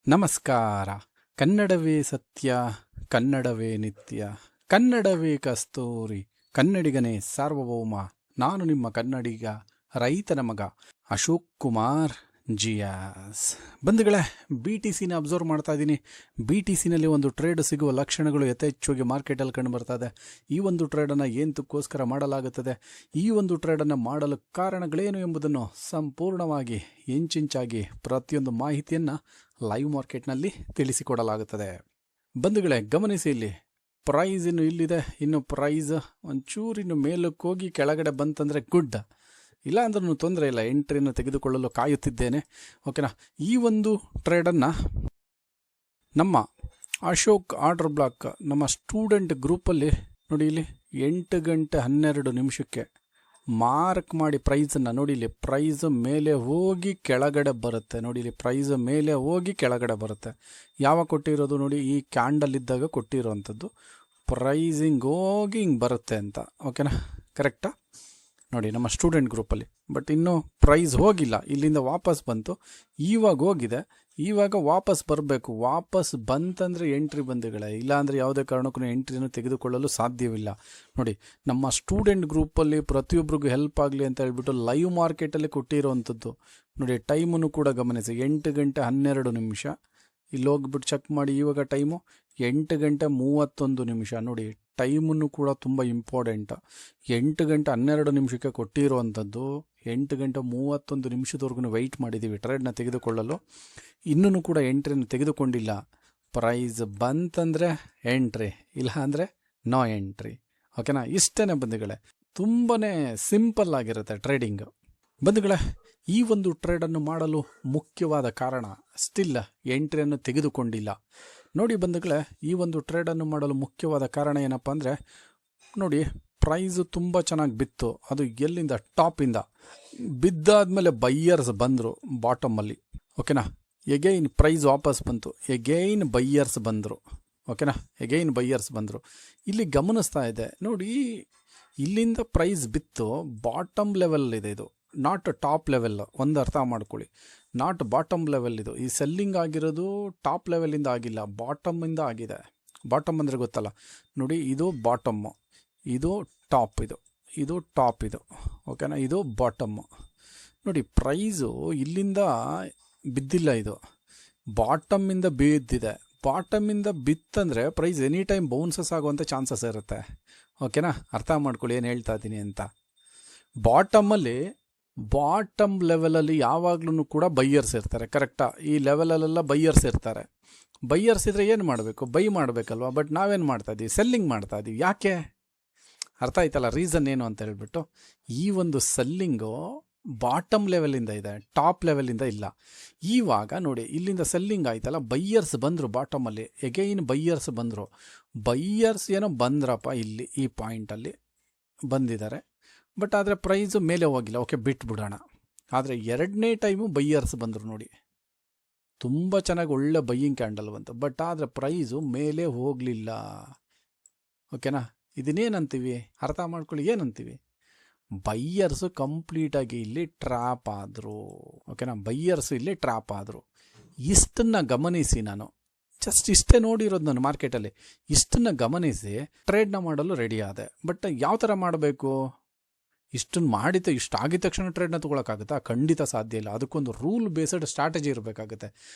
ನಮಸ್ಕಾರ. ಕನ್ನಡವೇ ಸತ್ಯ, ಕನ್ನಡವೇ ನಿತ್ಯ, ಕನ್ನಡವೇ ಕಸ್ತೂರಿ, ಕನ್ನಡಿಗನೇ ಸಾರ್ವಭೌಮ. ನಾನು ನಿಮ್ಮ ಕನ್ನಡಿಗ, ರೈತನ ಮಗ ಅಶೋಕ್ ಕುಮಾರ್ ಜಿಯಾಸ್. ಬಂಧುಗಳೇ, ಬಿ ಟಿ ಸಿನ ಅಬ್ಸರ್ವ್ ಮಾಡ್ತಾ ಇದ್ದೀನಿ. ಬಿ ಟಿ ಸಿನಲ್ಲಿ ಒಂದು ಟ್ರೇಡ್ ಸಿಗುವ ಲಕ್ಷಣಗಳು ಯಥೇಚ್ಛವಾಗಿ ಮಾರ್ಕೆಟಲ್ಲಿ ಕಂಡು ಬರ್ತಾ ಇದೆ. ಈ ಒಂದು ಟ್ರೇಡನ್ನು ಏನಕ್ಕೋಸ್ಕರ ಮಾಡಲಾಗುತ್ತದೆ, ಈ ಒಂದು ಟ್ರೇಡನ್ನು ಮಾಡಲು ಕಾರಣಗಳೇನು ಎಂಬುದನ್ನು ಸಂಪೂರ್ಣವಾಗಿ ಇಂಚಿಂಚಾಗಿ ಪ್ರತಿಯೊಂದು ಮಾಹಿತಿಯನ್ನು ಲೈವ್ ಮಾರ್ಕೆಟ್ನಲ್ಲಿ ತಿಳಿಸಿಕೊಡಲಾಗುತ್ತದೆ. ಬಂಧುಗಳೇ, ಗಮನಿಸಿ, ಇಲ್ಲಿ ಪ್ರೈಸ್ ಇನ್ನು ಇಲ್ಲಿದೆ. ಇನ್ನು ಪ್ರೈಸ್ ಒಂಚೂರಿನ್ನು ಮೇಲಕ್ಕೆ ಹೋಗಿ ಕೆಳಗಡೆ ಬಂತಂದರೆ ಗುಡ್, ಇಲ್ಲ ಅಂದ್ರೂ ತೊಂದರೆ ಇಲ್ಲ. ಎಂಟ್ರಿಯನ್ನು ತೆಗೆದುಕೊಳ್ಳಲು ಕಾಯುತ್ತಿದ್ದೇನೆ. ಓಕೆನಾ. ಈ ಒಂದು ಟ್ರೇಡನ್ನು ನಮ್ಮ ಅಶೋಕ್ ಆರ್ಡರ್ ಬ್ಲಾಕ್ ನಮ್ಮ ಸ್ಟೂಡೆಂಟ್ ಗ್ರೂಪಲ್ಲಿ ನೋಡಿ, ಇಲ್ಲಿ 8 ಗಂಟೆ 12 ನಿಮಿಷಕ್ಕೆ ಮಾರ್ಕ್ ಮಾಡಿ ಪ್ರೈಸನ್ನು ನೋಡಿ. ಇಲ್ಲಿ ಪ್ರೈಸ್ ಮೇಲೆ ಹೋಗಿ ಕೆಳಗಡೆ ಬರುತ್ತೆ. ನೋಡಿ, ಇಲ್ಲಿ ಪ್ರೈಸ್ ಮೇಲೆ ಹೋಗಿ ಕೆಳಗಡೆ ಬರುತ್ತೆ. ಯಾವಾಗ ಕೊಟ್ಟಿರೋದು ನೋಡಿ, ಈ ಕ್ಯಾಂಡಲ್ ಇದ್ದಾಗ ಕೊಟ್ಟಿರೋವಂಥದ್ದು. ಪ್ರೈಸಿಂಗ್ ಹೋಗಿ ಹಿಂಗೆ ಬರುತ್ತೆ ಅಂತ. ಓಕೆನಾ, ಕರೆಕ್ಟಾ? ನೋಡಿ, ನಮ್ಮ ಸ್ಟೂಡೆಂಟ್ ಗ್ರೂಪಲ್ಲಿ. ಬಟ್ ಇನ್ನೂ ಪ್ರೈಸ್ ಹೋಗಿಲ್ಲ, ಇಲ್ಲಿಂದ ವಾಪಸ್ ಬಂತು, ಇವಾಗ ಹೋಗಿದೆ, ಇವಾಗ ವಾಪಸ್ ಬರಬೇಕು. ವಾಪಸ್ ಬಂತಂದರೆ ಎಂಟ್ರಿ ಬಂಧುಗಳೇ, ಇಲ್ಲಾಂದರೆ ಯಾವುದೇ ಕಾರಣಕ್ಕೂ ಎಂಟ್ರಿಯನ್ನು ತೆಗೆದುಕೊಳ್ಳಲು ಸಾಧ್ಯವಿಲ್ಲ. ನೋಡಿ, ನಮ್ಮ ಸ್ಟೂಡೆಂಟ್ ಗ್ರೂಪಲ್ಲಿ ಪ್ರತಿಯೊಬ್ಬರಿಗೂ ಹೆಲ್ಪ್ ಆಗಲಿ ಅಂತ ಹೇಳ್ಬಿಟ್ಟು ಲೈವ್ ಮಾರ್ಕೆಟಲ್ಲಿ ಕೊಟ್ಟಿರೋವಂಥದ್ದು. ನೋಡಿ, ಟೈಮನ್ನು ಕೂಡ ಗಮನಿಸಿ, 8 ಗಂಟೆ 12 ನಿಮಿಷ. ಇಲ್ಲಿ ಹೋಗ್ಬಿಟ್ಟು ಚೆಕ್ ಮಾಡಿ, ಇವಾಗ ಟೈಮು 8 ಗಂಟೆ 31 ನಿಮಿಷ. ನೋಡಿ, ಟೈಮನ್ನು ಕೂಡ ತುಂಬ ಇಂಪಾರ್ಟೆಂಟ್. 8 ಗಂಟೆ 12 ನಿಮಿಷಕ್ಕೆ ಕೊಟ್ಟಿರುವಂಥದ್ದು. 8 ಗಂಟೆ 31 ನಿಮಿಷದವರೆಗೂ ವೆಯ್ಟ್ ಮಾಡಿದ್ದೀವಿ ಟ್ರೇಡ್ನ ತೆಗೆದುಕೊಳ್ಳಲು. ಇನ್ನೂ ಕೂಡ ಎಂಟ್ರಿಯನ್ನು ತೆಗೆದುಕೊಂಡಿಲ್ಲ. ಪ್ರೈಸ್ ಬಂತಂದರೆ ಎಂಟ್ರಿ, ಇಲ್ಲ ಅಂದರೆ ನೋ ಎಂಟ್ರಿ. ಓಕೆನಾ, ಇಷ್ಟೇ ಬಂಧುಗಳೇ. ತುಂಬಾ ಸಿಂಪಲ್ ಆಗಿರುತ್ತೆ ಟ್ರೇಡಿಂಗ್. ಬಂಧುಗಳೇ, ಈ ಒಂದು ಟ್ರೇಡನ್ನು ಮಾಡಲು ಮುಖ್ಯವಾದ ಕಾರಣ ಸ್ಟಿಲ್ ಎಂಟ್ರಿಯನ್ನು ತೆಗೆದುಕೊಂಡಿಲ್ಲ. ನೋಡಿ ಬಂಧುಗಳೇ, ಈ ಒಂದು ಟ್ರೇಡನ್ನು ಮಾಡಲು ಮುಖ್ಯವಾದ ಕಾರಣ ಏನಪ್ಪ ಅಂದರೆ, ನೋಡಿ, ಪ್ರೈಸು ತುಂಬ ಚೆನ್ನಾಗಿ ಬಿತ್ತು. ಅದು ಎಲ್ಲಿಂದ? ಟಾಪಿಂದ ಬಿದ್ದಾದಮೇಲೆ ಬೈಯರ್ಸ್ ಬಂದರು ಬಾಟಮಲ್ಲಿ. ಓಕೆನಾ, ಎಗೈನ್ ಪ್ರೈಸ್ ವಾಪಸ್ ಬಂತು, ಎಗೈನ್ ಬೈಯರ್ಸ್ ಬಂದರು. ಓಕೆನಾ, ಎಗೈನ್ ಬೈಯರ್ಸ್ ಬಂದರು. ಇಲ್ಲಿ ಗಮನಿಸ್ತಾ ಇದೆ ನೋಡಿ, ಇಲ್ಲಿಂದ ಪ್ರೈಸ್ ಬಿತ್ತು, ಬಾಟಮ್ ಲೆವೆಲ್ ಇದೆ ಇದು, ನಾಟ್ ಟಾಪ್ ಲೆವೆಲ್. ಒಂದು ಅರ್ಥ ಮಾಡ್ಕೊಳ್ಳಿ, ನಾಟ್ ಬಾಟಮ್ ಲೆವೆಲ್. ಇದು ಈ ಸೆಲ್ಲಿಂಗ್ ಆಗಿರೋದು ಟಾಪ್ ಲೆವೆಲಿಂದ ಆಗಿಲ್ಲ, ಬಾಟಮಿಂದ ಆಗಿದೆ. ಬಾಟಮ್ ಅಂದರೆ ಗೊತ್ತಲ್ಲ ನೋಡಿ, ಇದು ಬಾಟಮ್ಮು, ಇದು ಟಾಪ್, ಇದು ಟಾಪ್, ಇದು ಓಕೆನಾ, ಇದು ಬಾಟಮ್ಮು. ನೋಡಿ, ಪ್ರೈಸು ಇಲ್ಲಿಂದ ಬಿದ್ದಿಲ್ಲ, ಇದು ಬಾಟಮಿಂದ ಬಿದ್ದಿದೆ. ಬಾಟಮಿಂದ ಬಿತ್ತಂದರೆ ಪ್ರೈಸ್ ಎನಿ ಟೈಮ್ ಬೌನ್ಸಸ್ ಆಗುವಂಥ ಚಾನ್ಸಸ್ ಇರುತ್ತೆ. ಓಕೆನಾ, ಅರ್ಥ ಮಾಡ್ಕೊಳ್ಳಿ ಏನು ಹೇಳ್ತಾ ಇದ್ದೀನಿ ಅಂತ. ಬಾಟಮ್ ಲೆವೆಲಲ್ಲಿ ಯಾವಾಗ್ಲೂ ಕೂಡ ಬೈಯರ್ಸ್ ಇರ್ತಾರೆ. ಕರೆಕ್ಟಾ? ಈ ಲೆವೆಲಲ್ಲೆಲ್ಲ ಬೈಯರ್ಸ್ ಇರ್ತಾರೆ. ಬೈಯರ್ಸ್ ಇದ್ದರೆ ಏನು ಮಾಡಬೇಕು? ಬೈ ಮಾಡಬೇಕಲ್ವ. ಬಟ್ ನಾವೇನು ಮಾಡ್ತಾ ಇದ್ದೀವಿ? ಸೆಲ್ಲಿಂಗ್ ಮಾಡ್ತಾ ಇದ್ದೀವಿ. ಯಾಕೆ? ಅರ್ಥ ಆಯ್ತಲ್ಲ ರೀಸನ್ ಏನು ಅಂತ ಹೇಳ್ಬಿಟ್ಟು. ಈ ಒಂದು ಸೆಲ್ಲಿಂಗು ಬಾಟಮ್ ಲೆವೆಲಿಂದ ಇದೆ, ಟಾಪ್ ಲೆವೆಲಿಂದ ಇಲ್ಲ. ಇವಾಗ ನೋಡಿ, ಇಲ್ಲಿಂದ ಸೆಲ್ಲಿಂಗ್ ಆಯ್ತಲ್ಲ, ಬೈಯರ್ಸ್ ಬಂದರು ಬಾಟಮಲ್ಲಿ, ಎಗೈನ್ ಬೈಯರ್ಸ್ ಬಂದರು. ಬೈಯರ್ಸ್ ಏನೋ ಬಂದ್ರಪ್ಪ, ಇಲ್ಲಿ ಈ ಪಾಯಿಂಟಲ್ಲಿ ಬಂದಿದ್ದಾರೆ. ಬಟ್ ಆದರೆ ಪ್ರೈಸು ಮೇಲೆ ಹೋಗಿಲ್ಲ. ಓಕೆ, ಬಿಟ್ಬಿಡೋಣ. ಆದರೆ ಎರಡನೇ ಟೈಮು ಬೈಯರ್ಸ್ ಬಂದರು ನೋಡಿ, ತುಂಬ ಚೆನ್ನಾಗಿ ಒಳ್ಳೆ ಬೈಯಿಂಗ್ ಕ್ಯಾಂಡಲ್ ಬಂತು. ಬಟ್ ಆದರೆ ಪ್ರೈಸು ಮೇಲೆ ಹೋಗಲಿಲ್ಲ. ಓಕೆನಾ, ಇದನ್ನೇನಂತೀವಿ? ಅರ್ಥ ಮಾಡ್ಕೊಳ್ಳಿ, ಏನಂತೀವಿ? ಬೈಯರ್ಸು ಕಂಪ್ಲೀಟಾಗಿ ಇಲ್ಲಿ ಟ್ರ್ಯಾಪ್ ಆದರು. ಓಕೆನಾ, ಬೈಯರ್ಸು ಇಲ್ಲಿ ಟ್ರ್ಯಾಪ್ ಆದರು. ಇಷ್ಟನ್ನು ಗಮನಿಸಿ, ನಾನು ಜಸ್ಟ್ ಇಷ್ಟೇ ನೋಡಿರೋದು ನಾನು ಮಾರ್ಕೆಟಲ್ಲಿ. ಇಷ್ಟನ್ನು ಗಮನಿಸಿ ಟ್ರೇಡ್ನ ಮಾಡಲು ರೆಡಿ ಆದೆ. ಬಟ್ ಯಾವ ಥರ ಮಾಡಬೇಕು? ಇಷ್ಟನ್ನು ಇಷ್ಟ ಆಗಿದ ತಕ್ಷಣ ಟ್ರೇಡ್ನ ತೊಗೊಳಕ್ಕಾಗುತ್ತಾ? ಖಂಡಿತ ಸಾಧ್ಯ ಇಲ್ಲ. ಅದಕ್ಕೊಂದು ರೂಲ್ ಬೇಸ್ಡ್ ಸ್ಟ್ರಾಟಜಿ ಇರಬೇಕಾಗುತ್ತೆ.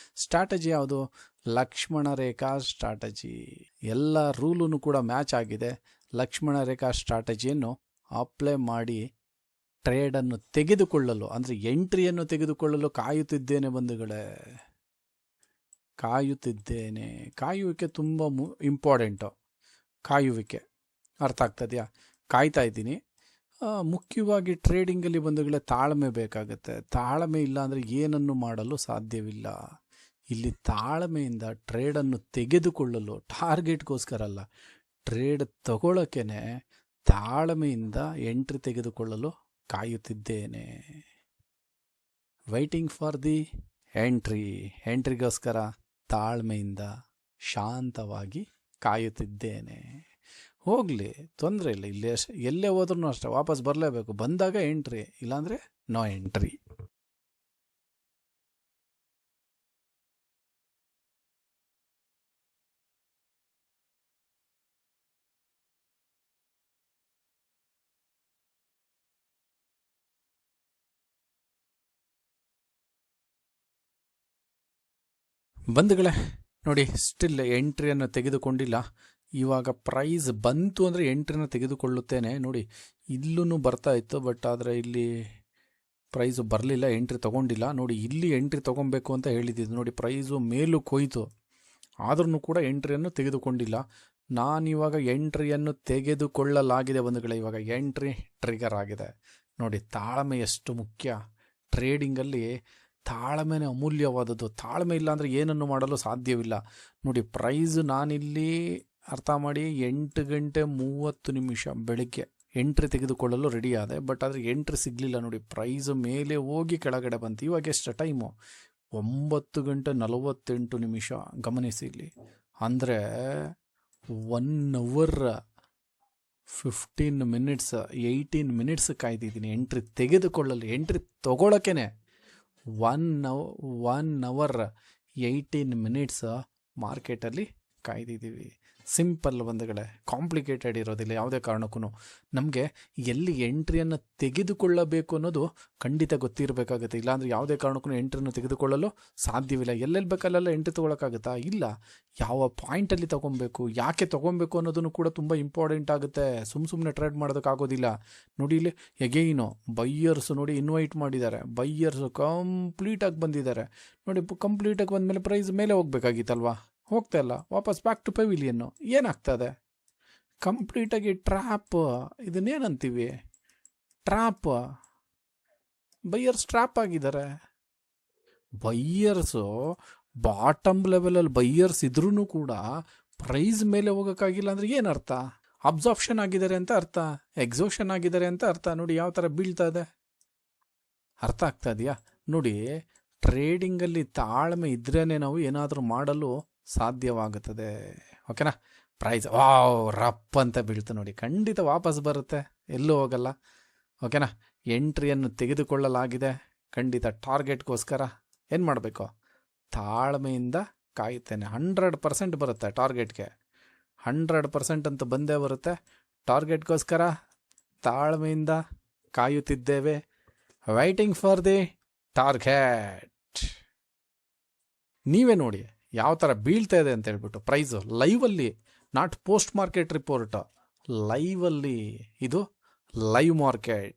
ಸ್ಟ್ರಾಟಜಿ ಯಾವುದು? ಲಕ್ಷ್ಮಣ ರೇಖಾ ಸ್ಟ್ರಾಟಜಿ. ಎಲ್ಲ ರೂಲೂ ಕೂಡ ಮ್ಯಾಚ್ ಆಗಿದೆ. ಲಕ್ಷ್ಮಣ ರೇಖಾ ಸ್ಟ್ರಾಟಜಿಯನ್ನು ಅಪ್ಲೈ ಮಾಡಿ ಟ್ರೇಡನ್ನು ತೆಗೆದುಕೊಳ್ಳಲು, ಅಂದರೆ ಎಂಟ್ರಿಯನ್ನು ತೆಗೆದುಕೊಳ್ಳಲು ಕಾಯುತ್ತಿದ್ದೇನೆ ಬಂಧುಗಳೇ, ಕಾಯುತ್ತಿದ್ದೇನೆ. ಕಾಯುವಿಕೆ ತುಂಬ ಇಂಪಾರ್ಟೆಂಟು. ಕಾಯುವಿಕೆ ಅರ್ಥ ಆಗ್ತದೆಯಾ? ಕಾಯ್ತಾ ಇದ್ದೀನಿ. ಮುಖ್ಯವಾಗಿ ಟ್ರೇಡಿಂಗಲ್ಲಿ ಬಂಧುಗಳೇ ತಾಳ್ಮೆ ಬೇಕಾಗುತ್ತೆ. ತಾಳ್ಮೆ ಇಲ್ಲ ಅಂದರೆ ಏನನ್ನು ಮಾಡಲು ಸಾಧ್ಯವಿಲ್ಲ. ಇಲ್ಲಿ ತಾಳ್ಮೆಯಿಂದ ಟ್ರೇಡನ್ನು ತೆಗೆದುಕೊಳ್ಳಲು, ಟಾರ್ಗೆಟ್ಗೋಸ್ಕರ ಅಲ್ಲ, ಟ್ರೇಡ್ ತಗೊಳ್ಳೋಕ್ಕೇ ತಾಳ್ಮೆಯಿಂದ ಎಂಟ್ರಿ ತೆಗೆದುಕೊಳ್ಳಲು ಕಾಯುತ್ತಿದ್ದೇನೆ. ವೈಟಿಂಗ್ ಫಾರ್ ದಿ ಎಂಟ್ರಿಗೋಸ್ಕರ ತಾಳ್ಮೆಯಿಂದ ಶಾಂತವಾಗಿ ಕಾಯುತ್ತಿದ್ದೇನೆ. ಹೋಗಲಿ, ತೊಂದರೆ ಇಲ್ಲ. ಇಲ್ಲೇ ಎಲ್ಲೇ ಹೋದ್ರೂ ಅಷ್ಟೇ, ವಾಪಸ್ ಬರಲೇಬೇಕು. ಬಂದಾಗ ಎಂಟ್ರಿ, ಇಲ್ಲಾಂದರೆ ನೋ ಎಂಟ್ರಿ. ಬಂಧುಗಳೇ ನೋಡಿ, ಸ್ಟಿಲ್ ಎಂಟ್ರಿಯನ್ನು ತೆಗೆದುಕೊಂಡಿಲ್ಲ. ಇವಾಗ ಪ್ರೈಸ್ ಬಂತು ಅಂದರೆ ಎಂಟ್ರಿನ ತೆಗೆದುಕೊಳ್ಳುತ್ತೇನೆ. ನೋಡಿ, ಇಲ್ಲೂ ಬರ್ತಾ ಇತ್ತು, ಬಟ್ ಆದರೆ ಇಲ್ಲಿ ಪ್ರೈಸು ಬರಲಿಲ್ಲ, ಎಂಟ್ರಿ ತೊಗೊಂಡಿಲ್ಲ. ನೋಡಿ, ಇಲ್ಲಿ ಎಂಟ್ರಿ ತೊಗೊಬೇಕು ಅಂತ ಹೇಳಿದ್ದು. ನೋಡಿ, ಪ್ರೈಸು ಮೇಲೂ ಕೊಯ್ತು, ಆದ್ರೂ ಕೂಡ ಎಂಟ್ರಿಯನ್ನು ತೆಗೆದುಕೊಂಡಿಲ್ಲ. ನಾನಿವಾಗ ಎಂಟ್ರಿಯನ್ನು ತೆಗೆದುಕೊಳ್ಳಲಾಗಿದೆ ಬಂಧುಗಳೇ. ಇವಾಗ ಎಂಟ್ರಿ ಟ್ರಿಗರ್ ಆಗಿದೆ. ನೋಡಿ, ತಾಳ್ಮೆ ಎಷ್ಟು ಮುಖ್ಯ. ಟ್ರೇಡಿಂಗಲ್ಲಿ ತಾಳ್ಮೆನೇ ಅಮೂಲ್ಯವಾದದ್ದು. ತಾಳ್ಮೆ ಇಲ್ಲ ಅಂದರೆ ಏನನ್ನು ಮಾಡಲು ಸಾಧ್ಯವಿಲ್ಲ. ನೋಡಿ, ಪ್ರೈಸ್ ನಾನಿಲ್ಲಿ ಅರ್ಥ ಮಾಡಿ 8:30 ಬೆಳಗ್ಗೆ ಎಂಟ್ರಿ ತೆಗೆದುಕೊಳ್ಳಲು ರೆಡಿ ಆದೆ, ಬಟ್ ಆದರೆ ಎಂಟ್ರಿ ಸಿಗಲಿಲ್ಲ. ನೋಡಿ, ಪ್ರೈಸ್ ಮೇಲೆ ಹೋಗಿ ಕೆಳಗಡೆ ಬಂತು. ಇವಾಗ ಎಷ್ಟು ಟೈಮು? 9:48. ಗಮನಿಸಿ ಇಲ್ಲಿ, ಅಂದರೆ 1 hour 15 minutes 18 minutes ಕಾಯ್ದಿದ್ದೀನಿ ಎಂಟ್ರಿ ತೆಗೆದುಕೊಳ್ಳಲು. ಎಂಟ್ರಿ ತೊಗೊಳಕ್ಕೇನೆ 1 hour 18 minutes ಮಾರ್ಕೆಟಲ್ಲಿ ಕಾಯ್ದಿದ್ದೀವಿ. ಸಿಂಪಲ್ ಬಂಧುಗಳೇ, ಕಾಂಪ್ಲಿಕೇಟೆಡ್ ಇರೋದಿಲ್ಲ ಯಾವುದೇ ಕಾರಣಕ್ಕೂ. ನಮಗೆ ಎಲ್ಲಿ ಎಂಟ್ರಿಯನ್ನು ತೆಗೆದುಕೊಳ್ಳಬೇಕು ಅನ್ನೋದು ಖಂಡಿತ ಗೊತ್ತಿರಬೇಕಾಗುತ್ತೆ. ಇಲ್ಲಾಂದರೆ ಯಾವುದೇ ಕಾರಣಕ್ಕೂ ಎಂಟ್ರಿಯನ್ನು ತೆಗೆದುಕೊಳ್ಳಲು ಸಾಧ್ಯವಿಲ್ಲ. ಎಲ್ಲೆಲ್ಲಿ ಬೇಕಲ್ಲೆಲ್ಲ ಎಂಟ್ರಿ ತೊಗೊಳಕ್ಕಾಗುತ್ತಾ? ಇಲ್ಲ. ಯಾವ ಪಾಯಿಂಟಲ್ಲಿ ತೊಗೊಬೇಕು, ಯಾಕೆ ತೊಗೊಬೇಕು ಅನ್ನೋದನ್ನು ಕೂಡ ತುಂಬ ಇಂಪಾರ್ಟೆಂಟ್ ಆಗುತ್ತೆ. ಸುಮ್ಮನೆ ಟ್ರೇಡ್ ಮಾಡೋದಕ್ಕಾಗೋದಿಲ್ಲ. ನೋಡಿ, ಇಲ್ಲಿ ಎಗೈನು ಬೈಯರ್ಸು ನೋಡಿ ಇನ್ವೈಟ್ ಮಾಡಿದ್ದಾರೆ. ಬೈಯರ್ಸು ಕಂಪ್ಲೀಟಾಗಿ ಬಂದಿದ್ದಾರೆ. ನೋಡಿ, ಕಂಪ್ಲೀಟಾಗಿ ಬಂದಮೇಲೆ ಪ್ರೈಸ್ ಮೇಲೆ ಹೋಗ್ಬೇಕಾಗಿತ್ತಲ್ವಾ? ಹೋಗ್ತಾ ಇಲ್ಲ, ವಾಪಸ್ ಬ್ಯಾಕ್ ಟು ಪೆವಿಲಿಯನ್ನು. ಏನಾಗ್ತದೆ? ಕಂಪ್ಲೀಟಾಗಿ ಟ್ರ್ಯಾಪ್. ಇದನ್ನೇನಂತೀವಿ? ಟ್ರ್ಯಾಪ್. ಬೈಯರ್ಸ್ ಟ್ರ್ಯಾಪ್ ಆಗಿದ್ದಾರೆ. ಬೈಯರ್ಸು ಬಾಟಮ್ ಲೆವೆಲಲ್ಲಿ ಬೈಯರ್ಸ್ ಇದ್ರೂ ಕೂಡ ಪ್ರೈಸ್ ಮೇಲೆ ಹೋಗೋಕ್ಕಾಗಿಲ್ಲ ಅಂದರೆ ಏನರ್ಥ? ಅಬ್ಸಾರ್ಪ್ಷನ್ ಆಗಿದ್ದಾರೆ ಅಂತ ಅರ್ಥ, ಎಕ್ಸೋಷನ್ ಆಗಿದ್ದಾರೆ ಅಂತ ಅರ್ಥ. ನೋಡಿ ಯಾವ ಥರ ಬೀಳ್ತಾ ಇದೆ, ಅರ್ಥ ಆಗ್ತಾ ಇದೆಯಾ? ನೋಡಿ, ಟ್ರೇಡಿಂಗಲ್ಲಿ ತಾಳ್ಮೆ ಇದ್ರೇ ನಾವು ಏನಾದರೂ ಮಾಡಲು ಸಾಧ್ಯವಾಗುತ್ತದೆ. ಓಕೆನಾ? ಪ್ರೈಸ್ ರಪ್ ಅಂತ ಬೀಳ್ತು ನೋಡಿ, ಖಂಡಿತ ವಾಪಸ್ ಬರುತ್ತೆ, ಎಲ್ಲೂ ಹೋಗಲ್ಲ. ಓಕೆನಾ? ಎಂಟ್ರಿಯನ್ನು ತೆಗೆದುಕೊಳ್ಳಲಾಗಿದೆ. ಖಂಡಿತ ಟಾರ್ಗೆಟ್ಗೋಸ್ಕರ ಏನು ಮಾಡಬೇಕು? ತಾಳ್ಮೆಯಿಂದ ಕಾಯುತ್ತೇನೆ. 100% ಬರುತ್ತೆ ಟಾರ್ಗೆಟ್ಗೆ. 100% ಅಂತೂ ಬಂದೇ ಬರುತ್ತೆ. ಟಾರ್ಗೆಟ್ಗೋಸ್ಕರ ತಾಳ್ಮೆಯಿಂದ ಕಾಯುತ್ತಿದ್ದೇವೆ. Waiting for the target. ನೀವೇ ನೋಡಿ ಯಾವ ಥರ ಬೀಳ್ತಾ ಇದೆ ಅಂತ ಹೇಳ್ಬಿಟ್ಟು ಪ್ರೈಸು ಲೈವಲ್ಲಿ, ನಾಟ್ ಪೋಸ್ಟ್ ಮಾರ್ಕೆಟ್ ರಿಪೋರ್ಟ್, ಲೈವಲ್ಲಿ. ಇದು ಲೈವ್ ಮಾರ್ಕೆಟ್.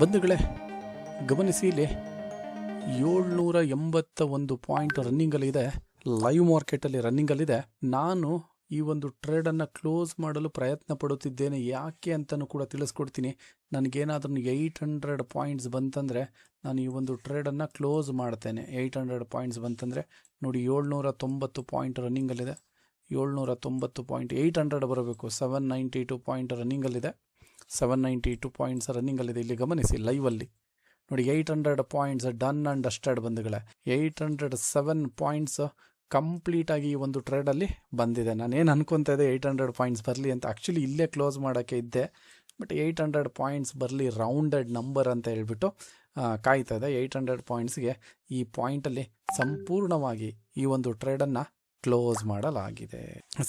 ಬಂಧುಗಳೇ ಗಮನಿಸಿ, ಇಲ್ಲಿ 781 ಪಾಯಿಂಟ್ ರನ್ನಿಂಗಲ್ಲಿದೆ, ಲೈವ್ ಮಾರ್ಕೆಟಲ್ಲಿ ರನ್ನಿಂಗಲ್ಲಿದೆ. ನಾನು ಈ ಒಂದು ಟ್ರೇಡನ್ನು ಕ್ಲೋಸ್ ಮಾಡಲು ಪ್ರಯತ್ನ ಪಡುತ್ತಿದ್ದೇನೆ. ಯಾಕೆ ಅಂತಲೂ ಕೂಡ ತಿಳಿಸ್ಕೊಡ್ತೀನಿ. ನನಗೇನಾದ್ರೂ 800 ಪಾಯಿಂಟ್ಸ್ ಬಂತಂದರೆ ನಾನು ಈ ಒಂದು ಟ್ರೇಡನ್ನು ಕ್ಲೋಸ್ ಮಾಡ್ತೇನೆ. 800 ಪಾಯಿಂಟ್ಸ್ ಬಂತಂದರೆ ನೋಡಿ, 790 ಪಾಯಿಂಟ್ ರನ್ನಿಂಗಲ್ಲಿದೆ. 790 ಪಾಯಿಂಟ್ 800 ಬರಬೇಕು. 792 ಪಾಯಿಂಟ್ ರನ್ನಿಂಗಲ್ಲಿದೆ. 792 ಪಾಯಿಂಟ್ಸ್ ರನ್ನಿಂಗಲ್ಲಿದೆ. ಇಲ್ಲಿ ಗಮನಿಸಿ ಲೈವಲ್ಲಿ ನೋಡಿ, 800 ಪಾಯಿಂಟ್ಸ್ ಡನ್ ಆ್ಯಂಡ್ ಡಸ್ಟೆಡ್ ಬಂಧುಗಳೇ. 807 ಪಾಯಿಂಟ್ಸ್ ಕಂಪ್ಲೀಟಾಗಿ ಈ ಒಂದು ಟ್ರೇಡಲ್ಲಿ ಬಂದಿದೆ. ನಾನೇನು ಅನ್ಕೊತಾ ಇದ್ದೆ 800 ಪಾಯಿಂಟ್ಸ್ ಬರಲಿ ಅಂತ. ಆ್ಯಕ್ಚುಲಿ ಇಲ್ಲೇ ಕ್ಲೋಸ್ ಮಾಡೋಕ್ಕೆ ಇದ್ದೆ, ಬಟ್ 800 ಪಾಯಿಂಟ್ಸ್ ಬರಲಿ, ರೌಂಡೆಡ್ ನಂಬರ್ ಅಂತ ಹೇಳ್ಬಿಟ್ಟು ಕಾಯ್ತಾ ಇದೆ. 800 ಪಾಯಿಂಟ್ಸ್ಗೆ ಈ ಪಾಯಿಂಟಲ್ಲಿ ಸಂಪೂರ್ಣವಾಗಿ ಈ ಒಂದು ಟ್ರೇಡನ್ನು ಕ್ಲೋಸ್ ಮಾಡಲಾಗಿದೆ.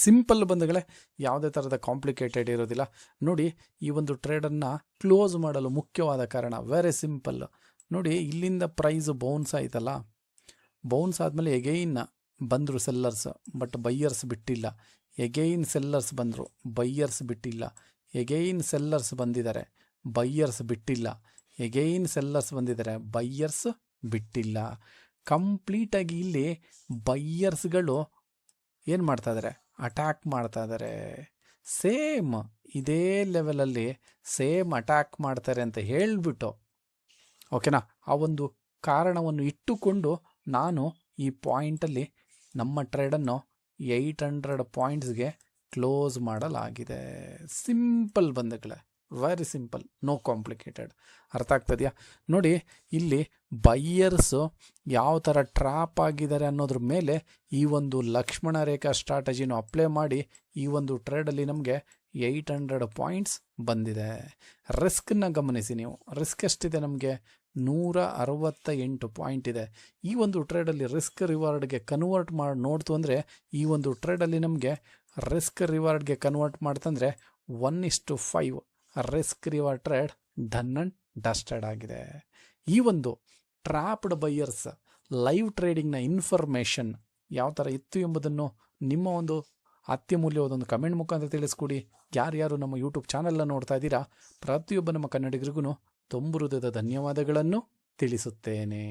ಸಿಂಪಲ್ ಬಂಧುಗಳೇ, ಯಾವುದೇ ಥರದ ಕಾಂಪ್ಲಿಕೇಟೆಡ್ ಇರೋದಿಲ್ಲ. ನೋಡಿ, ಈ ಒಂದು ಟ್ರೇಡನ್ನು ಕ್ಲೋಸ್ ಮಾಡಲು ಮುಖ್ಯವಾದ ಕಾರಣ ವೆರಿ ಸಿಂಪಲ್. ನೋಡಿ, ಇಲ್ಲಿಂದ ಪ್ರೈಸ್ ಬೌನ್ಸ್ ಆಯ್ತಲ್ಲ, ಬೌನ್ಸ್ ಆದಮೇಲೆ ಎಗೈನ್ ಬಂದರು ಸೆಲ್ಲರ್ಸ್, ಬಟ್ ಬೈಯರ್ಸ್ ಬಿಟ್ಟಿಲ್ಲ. ಎಗೈನ್ ಸೆಲ್ಲರ್ಸ್ ಬಂದರು, ಬೈಯರ್ಸ್ ಬಿಟ್ಟಿಲ್ಲ. ಎಗೈನ್ ಸೆಲ್ಲರ್ಸ್ ಬಂದಿದ್ದಾರೆ, ಬೈಯರ್ಸ್ ಬಿಟ್ಟಿಲ್ಲ. ಎಗೈನ್ ಸೆಲ್ಲರ್ಸ್ ಬಂದಿದ್ದಾರೆ, ಬೈಯರ್ಸ್ ಬಿಟ್ಟಿಲ್ಲ. ಕಂಪ್ಲೀಟಾಗಿ ಇಲ್ಲಿ ಬೈಯರ್ಸ್ಗಳು ಏನು ಮಾಡ್ತಾ ಇದ್ದಾರೆ, ಅಟ್ಯಾಕ್ ಮಾಡ್ತಾ ಇದ್ದಾರೆ. ಸೇಮ್ ಇದೇ ಲೆವೆಲಲ್ಲಿ ಸೇಮ್ ಅಟ್ಯಾಕ್ ಮಾಡ್ತಾರೆ ಅಂತ ಹೇಳಿಬಿಟ್ಟು, ಓಕೆನಾ, ಆ ಒಂದು ಕಾರಣವನ್ನು ಇಟ್ಟುಕೊಂಡು ನಾನು ಈ ಪಾಯಿಂಟಲ್ಲಿ ನಮ್ಮ ಟ್ರೇಡನ್ನು 800 ಪಾಯಿಂಟ್ಸ್ಗೆ ಕ್ಲೋಸ್ ಮಾಡಲಾಗಿದೆ. ಸಿಂಪಲ್ ಬಂಧುಗಳೇ, ವೆರಿ ಸಿಂಪಲ್, ನೋ ಕಾಂಪ್ಲಿಕೇಟೆಡ್. ಅರ್ಥ ಆಗ್ತದೆಯಾ? ನೋಡಿ, ಇಲ್ಲಿ ಬೈಯರ್ಸು ಯಾವ ಥರ ಟ್ರ್ಯಾಪ್ ಆಗಿದ್ದಾರೆ ಅನ್ನೋದ್ರ ಮೇಲೆ ಈ ಒಂದು ಲಕ್ಷ್ಮಣ ರೇಖಾ ಸ್ಟ್ರಾಟಜಿನ ಅಪ್ಲೈ ಮಾಡಿ ಈ ಒಂದು ಟ್ರೇಡಲ್ಲಿ ನಮಗೆ 800 ಪಾಯಿಂಟ್ಸ್ ಬಂದಿದೆ. ರಿಸ್ಕನ್ನು ಗಮನಿಸಿ ನೀವು. ರಿಸ್ಕ್ ಎಷ್ಟಿದೆ ನಮಗೆ? 168 ಪಾಯಿಂಟ್ ಇದೆ. ಈ ಒಂದು ಟ್ರೇಡಲ್ಲಿ ರಿಸ್ಕ್ ರಿವಾರ್ಡ್ಗೆ ಕನ್ವರ್ಟ್ ಮಾಡಿ ನೋಡ್ತು ಅಂದರೆ, ಈ ಒಂದು ಟ್ರೇಡಲ್ಲಿ ನಮಗೆ ರಿಸ್ಕ್ ರಿವಾರ್ಡ್ಗೆ ಕನ್ವರ್ಟ್ ಮಾಡ್ತಂದರೆ 1:5 risk reward trade done and dusted ಆಗಿದೆ. ಈ ಒಂದು ಟ್ರ್ಯಾಪ್ಡ್ ಬೈಯರ್ಸ್ ಲೈವ್ ಟ್ರೇಡಿಂಗ್ನ ಇನ್ಫಾರ್ಮೇಷನ್ ಯಾವ ಥರ ಇತ್ತು ಎಂಬುದನ್ನು ನಿಮ್ಮ ಒಂದು ಅತ್ಯಮೂಲ್ಯವಾದ ಒಂದು ಕಮೆಂಟ್ ಮುಖಾಂತರ ತಿಳಿಸ್ಕೊಡಿ. ಯಾರ್ಯಾರು ನಮ್ಮ ಯೂಟ್ಯೂಬ್ ಚಾನಲ್ನ ನೋಡ್ತಾ ಇದ್ದೀರಾ, ಪ್ರತಿಯೊಬ್ಬ ನಮ್ಮ ಕನ್ನಡಿಗರಿಗೂ ತುಂಬು ಹೃದಯದ ಧನ್ಯವಾದಗಳನ್ನು ತಿಳಿಸುತ್ತೇನೆ.